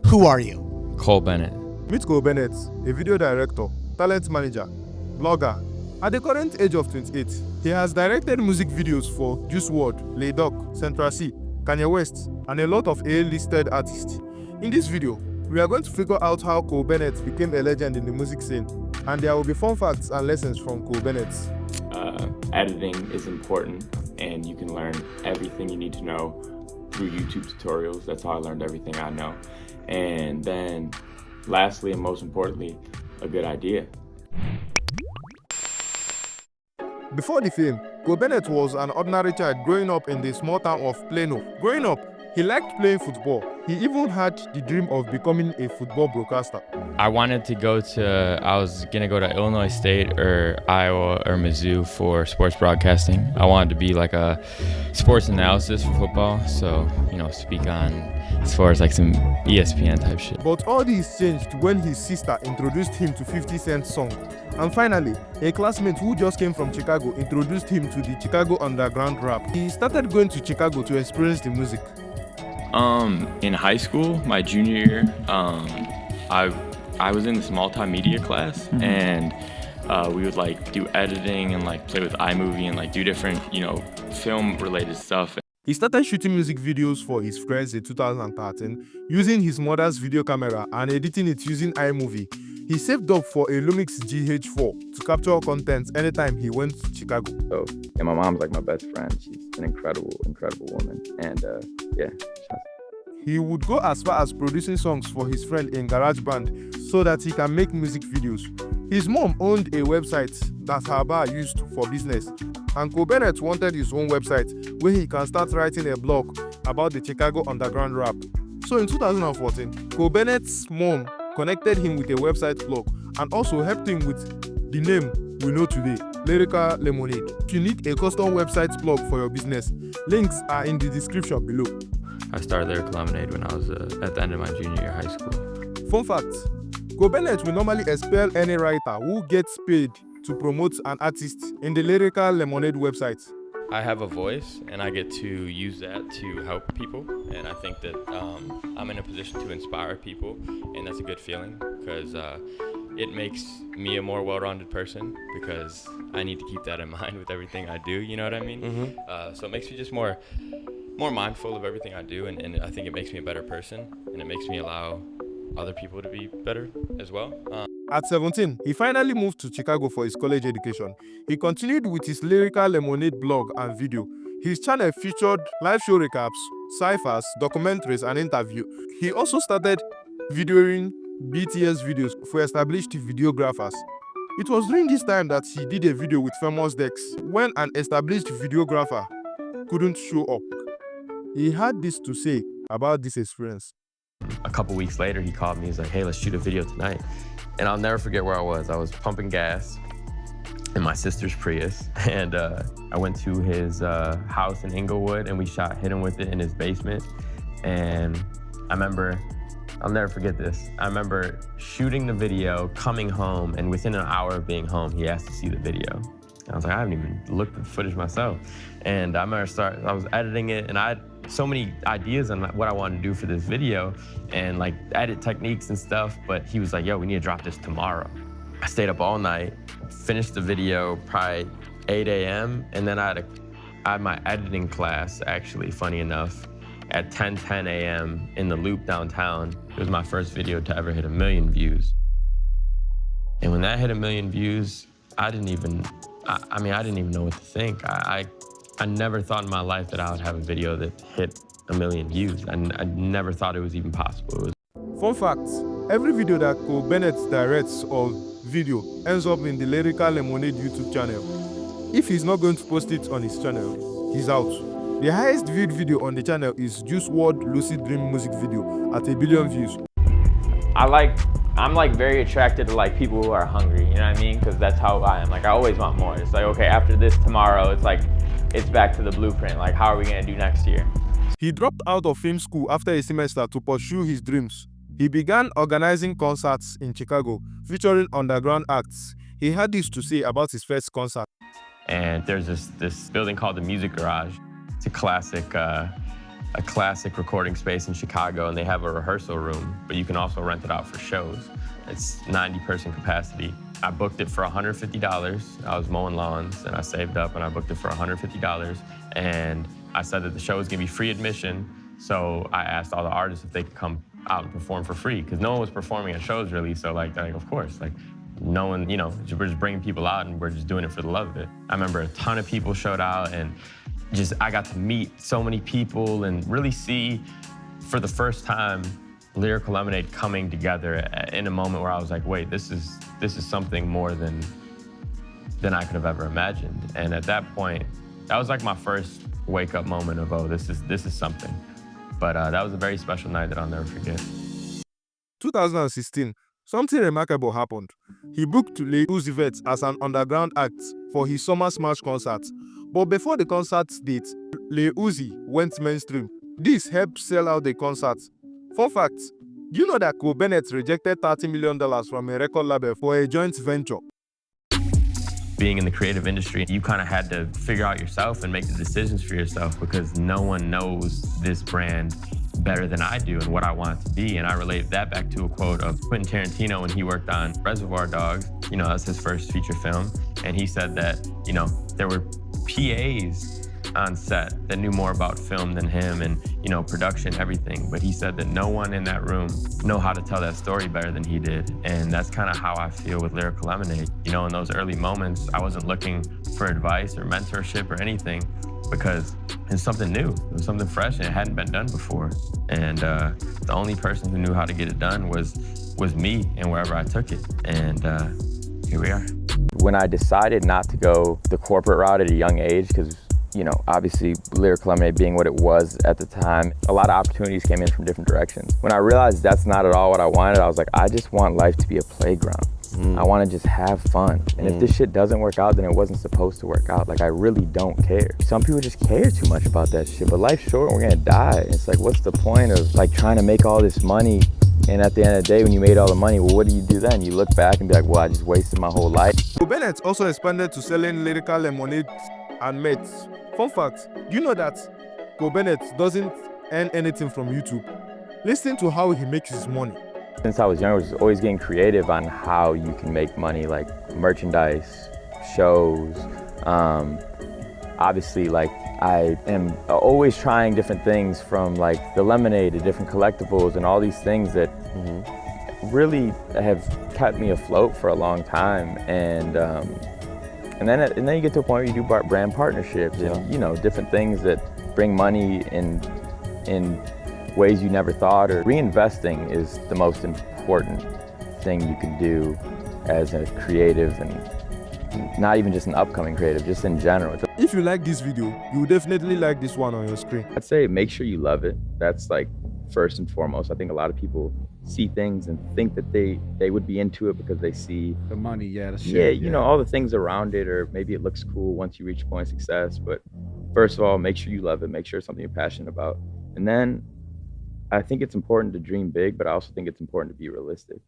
Who are you? Cole Bennett. Meet Cole Bennett, a video director, talent manager, blogger. At the current age of 28, he has directed music videos for Juice WRLD, Lil Durk, Central C, Kanye West, and a lot of A-listed artists. In this video, we are going to figure out how Cole Bennett became a legend in the music scene, and there will be fun facts and lessons from Cole Bennett. Editing is important, and you can learn everything you need to know through YouTube tutorials. That's how I learned everything I know. And then lastly and most importantly, a good idea. Before the fame, Cole Bennett was an ordinary child growing up in the small town of Plano. Growing up, he liked playing football. He even had the dream of becoming a football broadcaster. I was gonna go to Illinois State or Iowa or Mizzou for sports broadcasting. I wanted to be like a sports analysis for football. So, speak on as far as like some ESPN type shit. But all this changed when his sister introduced him to 50 Cent's song. And finally, a classmate who just came from Chicago introduced him to the Chicago underground rap. He started going to Chicago to experience the music. In high school, my junior year, I was in this multimedia class, and we would do editing and play with iMovie and do different, film related stuff. He started shooting music videos for his friends in 2013 using his mother's video camera and editing it using iMovie. He saved up for a Lumix GH4 to capture content anytime he went to Chicago. And my mom's like my best friend. She's an incredible woman. And yeah. He would go as far as producing songs for his friend in GarageBand so that he can make music videos. His mom owned a website that her bar used for business, and Cole Bennett wanted his own website where he can start writing a blog about the Chicago underground rap. So in 2014, Cole Bennett's mom connected him with a website blog and also helped him with the name we know today, Lyrical Lemonade. If you need a custom website blog for your business, links are in the description below. I started Lyrical Lemonade when I was at the end of my junior year of high school. Fun fact, Cole Bennett will normally expel any writer who gets paid to promote an artist in the Lyrical Lemonade website. I have a voice and I get to use that to help people, and I think that I'm in a position to inspire people, and that's a good feeling because it makes me a more well-rounded person because I need to keep that in mind with everything I do, you know what I mean? Mm-hmm. So it makes me just more mindful of everything I do, and I think it makes me a better person, and it makes me allow other people to be better as well. At 17, he finally moved to Chicago for his college education. He continued with his Lyrical Lemonade blog and video. His channel featured live show recaps, cyphers, documentaries, and interviews. He also started videoing BTS videos for established videographers. It was during this time that he did a video with Famous Dex when an established videographer couldn't show up. He had this to say about this experience. A couple weeks later, he called me. He's like, hey, let's shoot a video tonight. And I'll never forget where I was. I was pumping gas in my sister's Prius. And I went to his house in Inglewood, and we shot Hit Him With It in his basement. And I'll never forget this. I remember shooting the video, coming home, and within an hour of being home, he asked to see the video. And I was like, I haven't even looked at the footage myself. And I was editing it, and I had so many ideas on what I wanted to do for this video and edit techniques and stuff, but he was like, yo, we need to drop this tomorrow. I stayed up all night, finished the video probably 8 a.m. and then I had my editing class, actually, funny enough, at 10 a.m. in the Loop downtown. It was my first video to ever hit 1 million views. And when that hit 1 million views, I didn't even know what to think. I never thought in my life that I would have a video that hit 1 million views. I never thought it was even possible. Fun fact, every video that Cole Bennett directs or video ends up in the Lyrical Lemonade YouTube channel. If he's not going to post it on his channel, he's out. The highest viewed video on the channel is Juice WRLD Lucid Dream music video at 1 billion views. I'm very attracted to people who are hungry, you know what I mean? Because that's how I am. I always want more. It's okay, after this tomorrow, it's back to the blueprint. How are we gonna do next year? He dropped out of film school after a semester to pursue his dreams. He began organizing concerts in Chicago featuring underground acts. He had this to say about his first concert. And there's this building called the Music Garage. It's a classic a classic recording space in Chicago, and they have a rehearsal room, but you can also rent it out for shows. It's 90-person capacity. I booked it for $150. I was mowing lawns, and I saved up, and I booked it for $150. And I said that the show was gonna be free admission, so I asked all the artists if they could come out and perform for free, because no one was performing at shows really, so like of course, like no one, you know, we're just bringing people out and we're just doing it for the love of it. I remember a ton of people showed out, and just I got to meet so many people and really see for the first time Lyrical Lemonade coming together in a moment where I was like, wait, this is something more than I could have ever imagined. And at that point, that was like my first wake-up moment of, oh, this is something. But that was a very special night that I'll never forget. 2016, something remarkable happened. He booked Lil Uzi Vert as an underground act for his Summer Smash concert. But before the concert date, Lil Uzi went mainstream. This helped sell out the concert. Fun fact, do you know that Cole Bennett rejected $30 million from a record label for a joint venture? Being in the creative industry, you kind of had to figure out yourself and make the decisions for yourself, because no one knows this brand better than I do and what I want it to be. And I related that back to a quote of Quentin Tarantino when he worked on Reservoir Dogs. You know, that's his first feature film. And he said that, you know, there were PAs on set that knew more about film than him and, you know, production, everything. But he said that no one in that room know how to tell that story better than he did. And that's kind of how I feel with Lyrical Lemonade. You know, in those early moments, I wasn't looking for advice or mentorship or anything, because it's something new, it was something fresh, and it hadn't been done before. And the only person who knew how to get it done was me, and wherever I took it. And here we are. When I decided not to go the corporate route at a young age, because, you know, obviously Lyrical Lemonade being what it was at the time, a lot of opportunities came in from different directions. When I realized that's not at all what I wanted, I was like, I just want life to be a playground. I want to just have fun. And if this shit doesn't work out, then it wasn't supposed to work out. Like, I really don't care. Some people just care too much about that shit, but life's short and we're gonna die. It's like, what's the point of like trying to make all this money, and at the end of the day, when you made all the money, well, what do you do then? You look back and be like, well, I just wasted my whole life. Cole Bennett also expanded to selling Lyrical Lemonade and Mets. Fun fact, do you know that Cole Bennett doesn't earn anything from YouTube? Listen to how he makes his money. Since I was young, I was always getting creative on how you can make money, like merchandise, shows. Obviously, like, I am always trying different things, from like the lemonade to different collectibles and all these things that really have kept me afloat for a long time. And then you get to a point where you do brand partnerships and, you know, different things that bring money in ways you never thought. Or reinvesting is the most important thing you can do as a creative, and not even just an upcoming creative, just in general. If you like this video, you will definitely like this one on your screen. I'd say make sure you love it. That's like first and foremost. I think a lot of people see things and think that they would be into it because they see the money, the shit. Yeah, you know, all the things around it, or maybe it looks cool once you reach a point of success. But first of all, make sure you love it. Make sure it's something you're passionate about. And then I think it's important to dream big, but I also think it's important to be realistic.